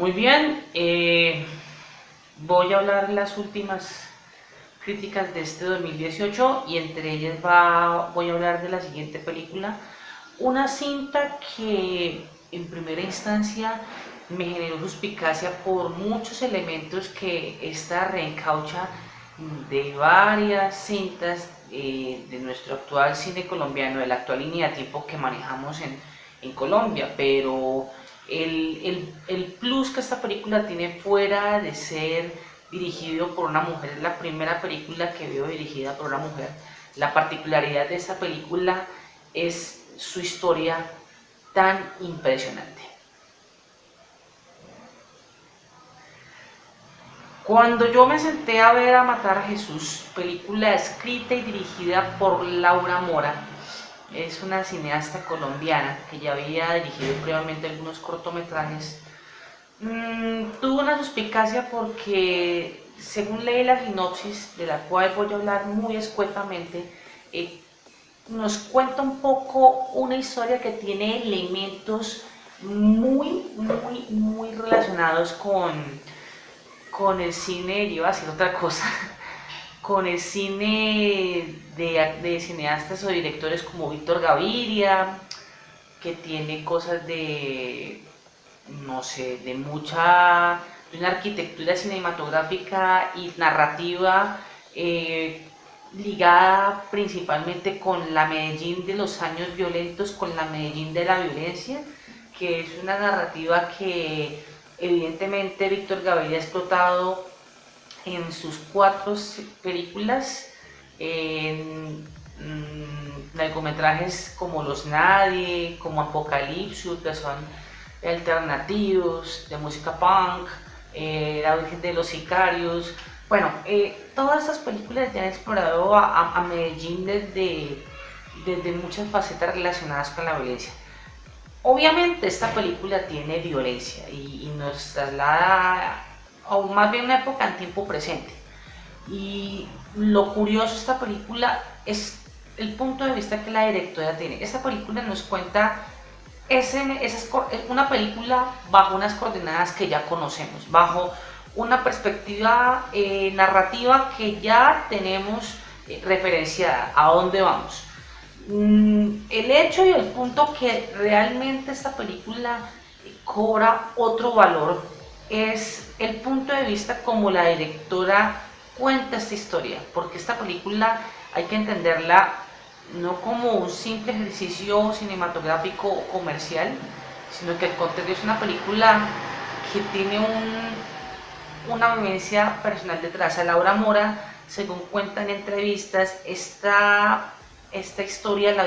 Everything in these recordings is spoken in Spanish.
Muy bien, voy a hablar las últimas críticas de este 2018 y entre ellas voy a hablar de la siguiente película, una cinta que en primera instancia me generó suspicacia por muchos elementos que esta reencaucha de varias cintas de nuestro actual cine colombiano, de la actual línea de tiempo que manejamos en Colombia, pero el plus que esta película tiene fuera de ser dirigido por una mujer, es la primera película que veo dirigida por una mujer. La particularidad de esta película es su historia tan impresionante. Cuando yo me senté a ver A Matar a Jesús, película escrita y dirigida por Laura Mora, es una cineasta colombiana que ya había dirigido previamente algunos cortometrajes, tuve una suspicacia porque, según leí la sinopsis, de la cual voy a hablar muy escuetamente, nos cuenta un poco una historia que tiene elementos muy relacionados con el cine, yo iba a decir otra cosa, con el cine de cineastas o directores como Víctor Gaviria, que tiene cosas de, no sé, de una arquitectura cinematográfica y narrativa ligada principalmente con la Medellín de los años violentos, con la Medellín de la violencia, que es una narrativa que evidentemente Víctor Gaviria ha explotado en sus 4 películas, en largometrajes como Los Nadie, como Apocalipsis, que son alternativos, de música punk, La Virgen de los Sicarios. Bueno, todas estas películas ya han explorado a Medellín desde muchas facetas relacionadas con la violencia. Obviamente esta película tiene violencia y nos traslada o más bien una época en tiempo presente. Y lo curioso de esta película es el punto de vista que la directora tiene. Esta película nos cuenta una película bajo unas coordenadas que ya conocemos, bajo una perspectiva narrativa que ya tenemos referenciada, a dónde vamos. El hecho y el punto que realmente esta película cobra otro valor es el punto de vista como la directora cuenta esta historia, porque esta película hay que entenderla no como un simple ejercicio cinematográfico o comercial, sino que al contrario es una película que tiene una vivencia personal detrás. A Laura Mora, según cuenta en entrevistas, esta historia la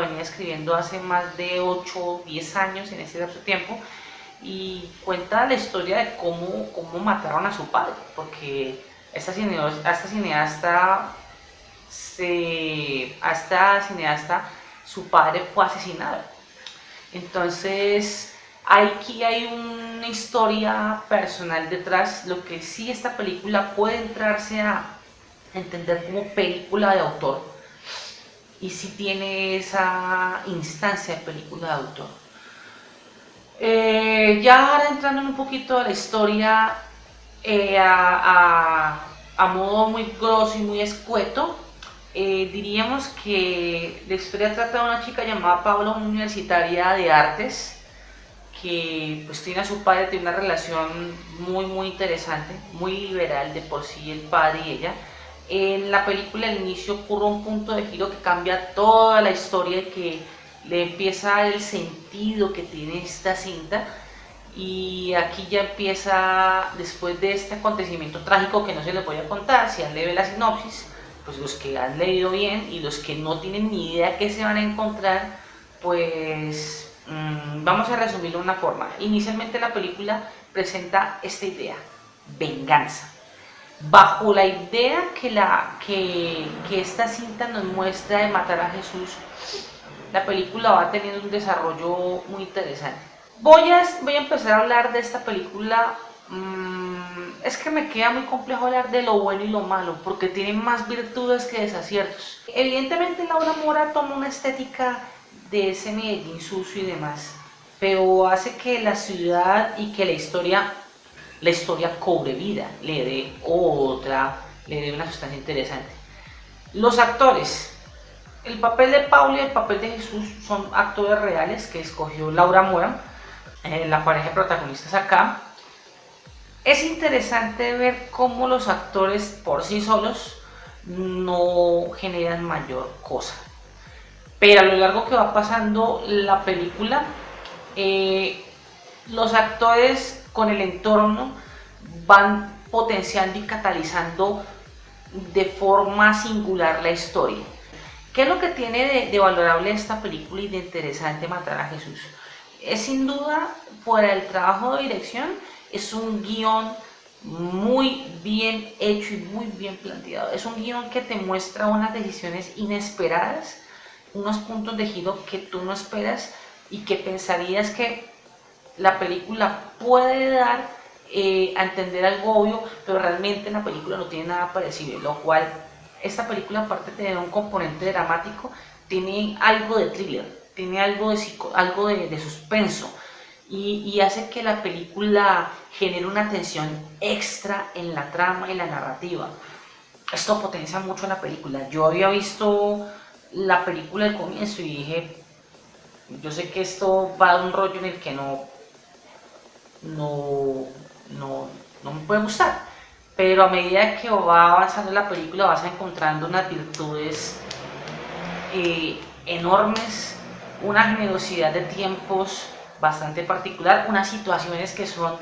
venía escribiendo hace más de 8 o 10 años en ese lapso de tiempo, y cuenta la historia de cómo mataron a su padre, porque esta cineasta, su padre fue asesinado. Entonces, aquí hay una historia personal detrás, lo que sí esta película puede entrarse a entender como película de autor, y sí tiene esa instancia de película de autor. Ya ahora entrando en un poquito de la historia, a modo muy grosso y muy escueto, diríamos que la historia trata de una chica llamada Paula, una universitaria de artes, que pues tiene a su padre, tiene una relación muy interesante, muy liberal de por sí el padre y ella. En la película al inicio ocurre un punto de giro que cambia toda la historia y que le empieza a dar el sentido que tiene esta cinta, y aquí ya empieza, después de este acontecimiento trágico que no se les voy a contar, si han leído la sinopsis, pues los que han leído bien, y los que no tienen ni idea qué se van a encontrar, pues vamos a resumirlo de una forma. Inicialmente la película presenta esta idea: venganza. Bajo la idea que esta cinta nos muestra de matar a Jesús, la película va teniendo un desarrollo muy interesante. Voy a empezar a hablar de esta película. Es que me queda muy complejo hablar de lo bueno y lo malo, porque tiene más virtudes que desaciertos. Evidentemente Laura Mora toma una estética de ese Medellín sucio y demás, pero hace que la ciudad y que la historia cobre vida, le dé una sustancia interesante. Los actores, el papel de Paula y el papel de Jesús son actores reales que escogió Laura Mora, la pareja de protagonistas acá. Es interesante ver cómo los actores por sí solos no generan mayor cosa, pero a lo largo que va pasando la película, los actores con el entorno van potenciando y catalizando de forma singular la historia. ¿Qué es lo que tiene de valorable esta película y de interesante Matar a Jesús? Es sin duda, por el trabajo de dirección, es un guión muy bien hecho y muy bien planteado. Es un guión que te muestra unas decisiones inesperadas, unos puntos de giro que tú no esperas y que pensarías que la película puede dar a entender algo obvio, pero realmente en la película no tiene nada parecido, lo cual esta película, aparte de tener un componente dramático, tiene algo de thriller, tiene algo de suspenso y hace que la película genere una tensión extra en la trama y la narrativa. Esto potencia mucho la película. Yo había visto la película al comienzo y dije, yo sé que esto va a dar un rollo en el que no, no me puede gustar, pero a medida que va avanzando la película vas encontrando unas virtudes enormes, una generosidad de tiempos bastante particular, unas situaciones que son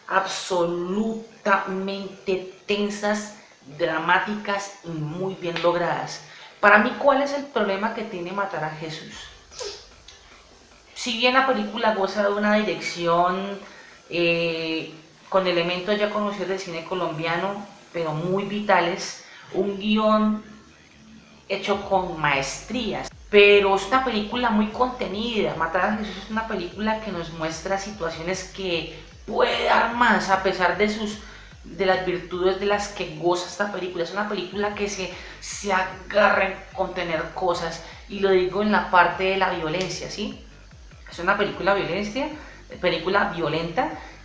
absolutamente tensas, dramáticas y muy bien logradas. Para mí, ¿cuál es el problema que tiene Matar a Jesús? Si bien la película goza de una dirección con elementos ya conocidos del cine colombiano, pero muy vitales, un guión hecho con maestrías, pero es una película muy contenida. Matar a Jesús es una película que nos muestra situaciones que puede dar más a pesar de las virtudes de las que goza esta película. Es una película que se agarra en contener cosas, y lo digo en la parte de la violencia, ¿sí? Es una película violenta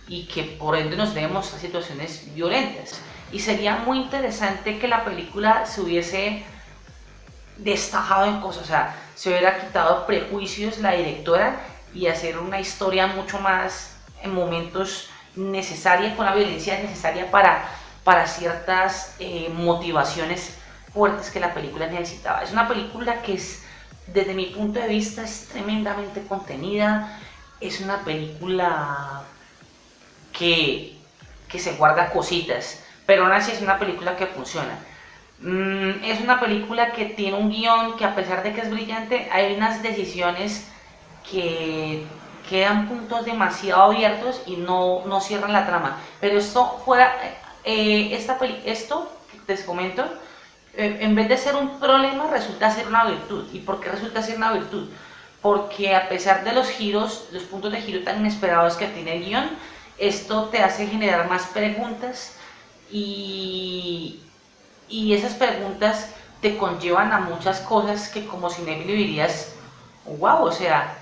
y que por ende nos vemos a situaciones violentas. Y sería muy interesante que la película se hubiese destajado en cosas, o sea, se hubiera quitado prejuicios la directora y hacer una historia mucho más en momentos necesaria, con la violencia necesaria para ciertas motivaciones fuertes que la película necesitaba. Es una película que desde mi punto de vista es tremendamente contenida, es una película que se guarda cositas, pero aún así es una película que funciona. Es una película que tiene un guión que, a pesar de que es brillante, hay unas decisiones que quedan puntos demasiado abiertos y no cierran la trama. Pero esto fuera, esto que te comento, en vez de ser un problema, resulta ser una virtud. ¿Y por qué resulta ser una virtud? Porque a pesar de los giros, los puntos de giro tan inesperados que tiene el guión, esto te hace generar más preguntas y esas preguntas te conllevan a muchas cosas que como cinéfilo dirías, wow, o sea,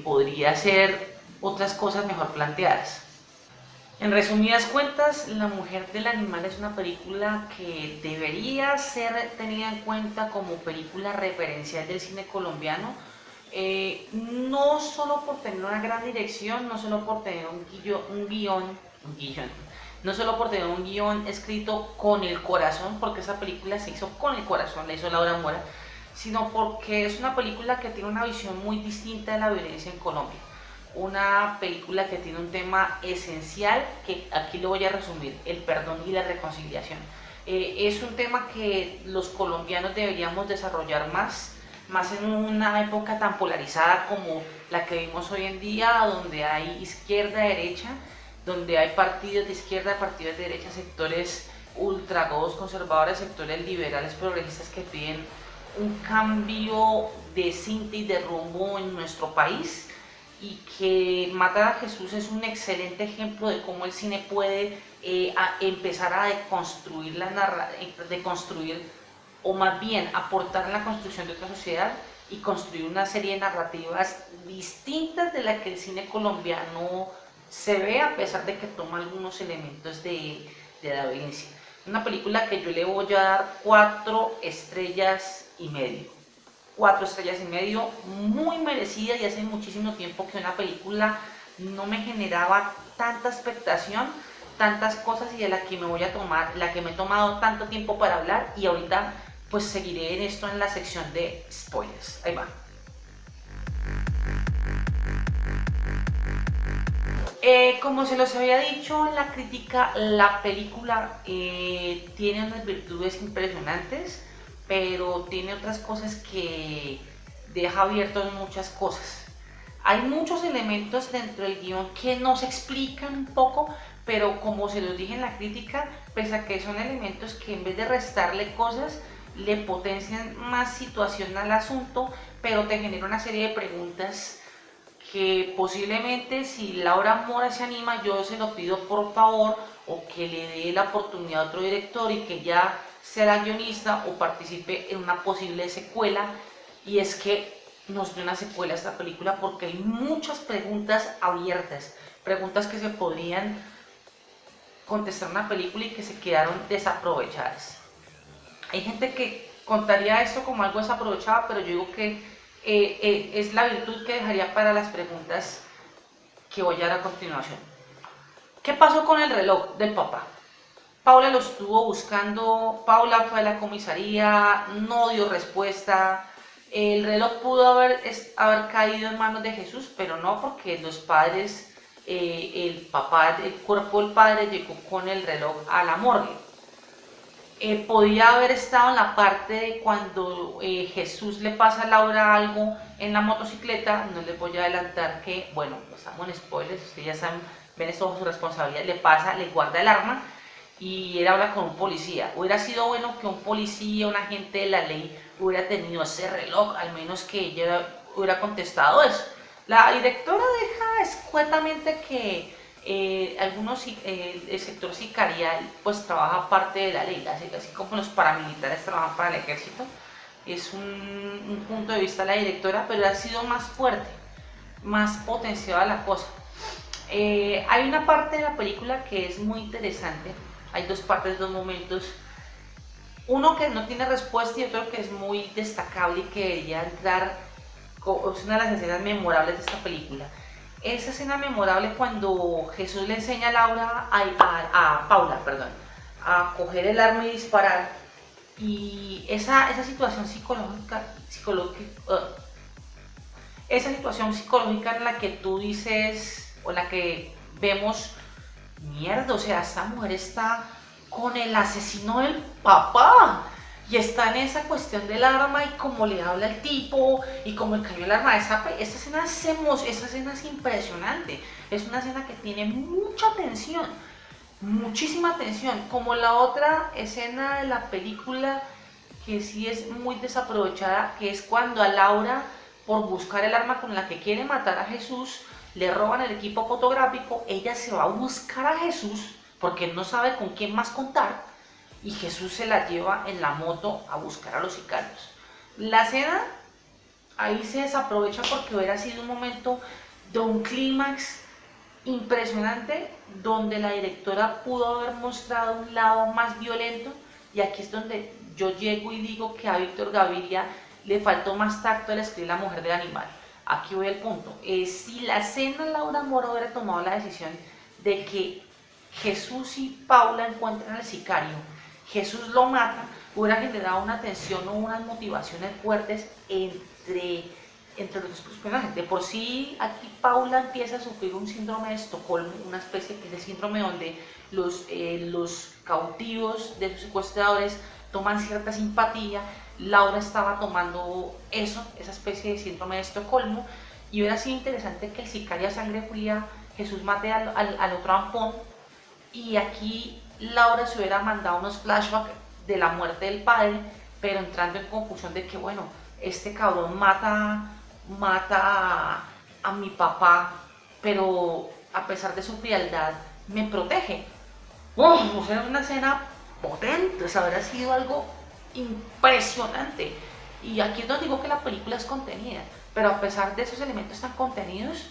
podría ser otras cosas mejor planteadas. En resumidas cuentas, La mujer del animal es una película que debería ser tenida en cuenta como película referencial del cine colombiano, no solo por tener una gran dirección, no solo por tener un guión, no solo por tener un guión escrito con el corazón, porque esa película se hizo con el corazón, la hizo Laura Mora, sino porque es una película que tiene una visión muy distinta de la violencia en Colombia. Una película que tiene un tema esencial, que aquí lo voy a resumir: el perdón y la reconciliación. Es un tema que los colombianos deberíamos desarrollar más en una época tan polarizada como la que vivimos hoy en día, donde hay izquierda, derecha, donde hay partidos de izquierda, partidos de derecha, sectores ultragodos, conservadores, sectores liberales, progresistas que piden un cambio de cinta y de rumbo en nuestro país, y que Matar a Jesús es un excelente ejemplo de cómo el cine puede empezar a deconstruir o más bien aportar a la construcción de otra sociedad y construir una serie de narrativas distintas de la que el cine colombiano se ve, a pesar de que toma algunos elementos de Da Vinci. Una película que yo le voy a dar 4,5 estrellas. 4,5 estrellas, muy merecida, y hace muchísimo tiempo que una película no me generaba tanta expectación, tantas cosas, y de la que me voy a tomar, la que me he tomado tanto tiempo para hablar, y ahorita pues seguiré en esto en la sección de spoilers. Ahí va. Como se los había dicho en la crítica, la película tiene unas virtudes impresionantes, pero tiene otras cosas que deja abiertas muchas cosas. Hay muchos elementos dentro del guión que nos explican un poco, pero como se los dije en la crítica, pese a que son elementos que en vez de restarle cosas, le potencian más situación al asunto, pero te genera una serie de preguntas que posiblemente, si Laura Mora se anima, yo se lo pido por favor, o que le dé la oportunidad a otro director y que ya sea la guionista o participe en una posible secuela, y es que nos dé una secuela a esta película, porque hay muchas preguntas abiertas, preguntas que se podrían contestar en una película y que se quedaron desaprovechadas. Hay gente que contaría esto como algo desaprovechado, pero yo digo que es la virtud que dejaría para las preguntas que voy a dar a continuación. ¿Qué pasó con el reloj del papá? Paula lo estuvo buscando, Paula fue a la comisaría, no dio respuesta. El reloj pudo haber caído en manos de Jesús, pero no, porque los padres, el papá, el cuerpo del padre llegó con el reloj a la morgue. Podía haber estado en la parte de cuando Jesús le pasa a Laura algo en la motocicleta. No les voy a adelantar que, bueno, estamos en spoilers, ustedes ya saben, ven esto bajo su responsabilidad. Le pasa, le guarda el arma y él habla con un policía. Hubiera sido bueno que un policía, un agente de la ley, hubiera tenido ese reloj, al menos que ella hubiera contestado eso. La directora deja escuetamente que el sector sicarial pues trabaja parte de la ley, así como los paramilitares trabajan para el ejército. Es un punto de vista de la directora, pero ha sido más fuerte, más potenciada la cosa. Hay una parte de la película que es muy interesante. Hay dos partes, dos momentos. Uno que no tiene respuesta y otro que es muy destacable y que debería entrar, es una de las escenas memorables de esta película. Esa escena memorable cuando Jesús le enseña a Laura, a Paula, perdón, a coger el arma y disparar. Y esa situación esa situación psicológica en la que tú dices, o la que vemos, mierda, o sea, esta mujer está con el asesino del papá. Y está en esa cuestión del arma y cómo le habla el tipo y cómo le cayó el arma. Esa escena es impresionante. Es una escena que tiene mucha tensión, muchísima tensión. Como la otra escena de la película que sí es muy desaprovechada, que es cuando a Laura, por buscar el arma con la que quiere matar a Jesús, le roban el equipo fotográfico. Ella se va a buscar a Jesús porque no sabe con quién más contar. Y Jesús se la lleva en la moto a buscar a los sicarios. La escena ahí se desaprovecha porque hubiera sido un momento de un clímax impresionante, donde la directora pudo haber mostrado un lado más violento, y aquí es donde yo llego y digo que a Víctor Gaviria le faltó más tacto al escribir La mujer del animal. Aquí voy al punto. Si la escena Laura Mora hubiera tomado la decisión de que Jesús y Paula encuentran al sicario, Jesús lo mata, hubiera generado una tensión o unas motivaciones fuertes entre los dos personajes. De por sí, aquí Paula empieza a sufrir un síndrome de Estocolmo, una especie de síndrome donde los cautivos de sus secuestradores toman cierta simpatía. Laura estaba tomando esa especie de síndrome de Estocolmo, y hubiera sido interesante que el sicario a sangre fría, Jesús, mate al otro ampón, y aquí Laura se hubiera mandado unos flashbacks de la muerte del padre, pero entrando en confusión de que, bueno, este cabrón mata a mi papá, pero a pesar de su frialdad me protege. O sea, una escena potente, o sea, habría sido algo impresionante. Y aquí es donde digo que la película es contenida, pero a pesar de esos elementos tan contenidos,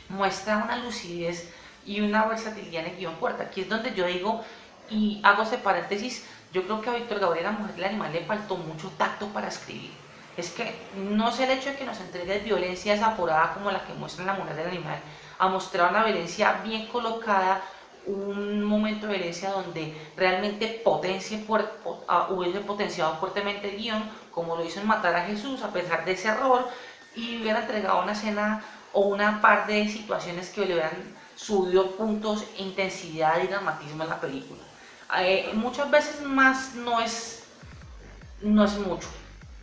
muestra una lucidez y una versatilidad en el guión fuerte. Aquí es donde yo digo, y hago este paréntesis, yo creo que a Víctor Gabriel, la mujer del animal, le faltó mucho tacto para escribir. Es que no es el hecho de que nos entregue violencia desaforada como la que muestra en La mujer del animal, a mostrar una violencia bien colocada, un momento de violencia donde realmente hubiese potenciado fuertemente el guión, como lo hizo en Matar a Jesús, a pesar de ese error, y hubiera entregado una escena o una par de situaciones que le hubieran subido puntos, intensidad y dramatismo en la película. Muchas veces más no es mucho,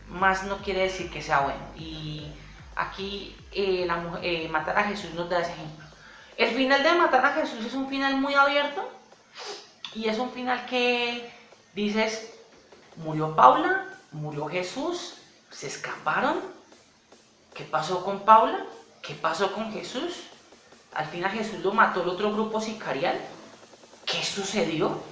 más no quiere decir que sea bueno, y aquí Matar a Jesús nos da ese ejemplo. El final de Matar a Jesús es un final muy abierto y es un final que dices, murió Paula, murió Jesús, se escaparon, ¿qué pasó con Paula? ¿Qué pasó con Jesús? Al final Jesús lo mató el otro grupo sicarial. ¿Qué sucedió?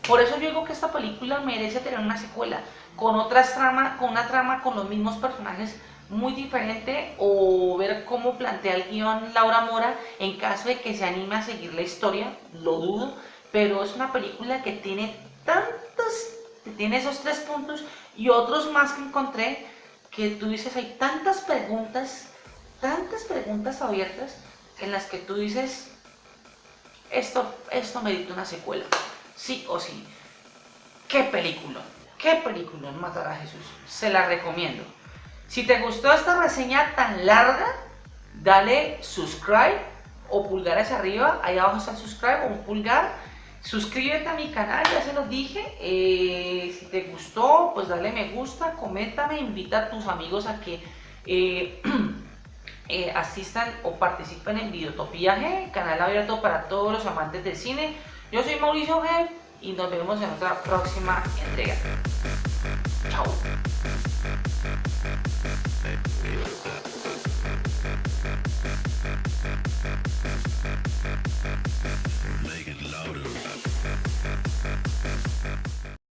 Por eso yo digo que esta película merece tener una secuela, con una trama con los mismos personajes muy diferente, o ver cómo plantea el guión Laura Mora en caso de que se anime a seguir la historia, lo dudo, pero es una película que tiene tiene esos 3 puntos y otros más que encontré, que tú dices, hay tantas preguntas abiertas en las que tú dices, esto merita una secuela, sí o sí. ¿Qué película Matar a Jesús? Se la recomiendo. Si te gustó esta reseña tan larga, dale subscribe o pulgar hacia arriba, ahí abajo está el subscribe o un pulgar. Suscríbete a mi canal, ya se los dije. Si te gustó, pues dale me gusta, coméntame, invita a tus amigos a que asistan o participen en Videotopía G, canal abierto para todos los amantes del cine. Yo soy Mauricio G y nos vemos en otra próxima entrega. Chao.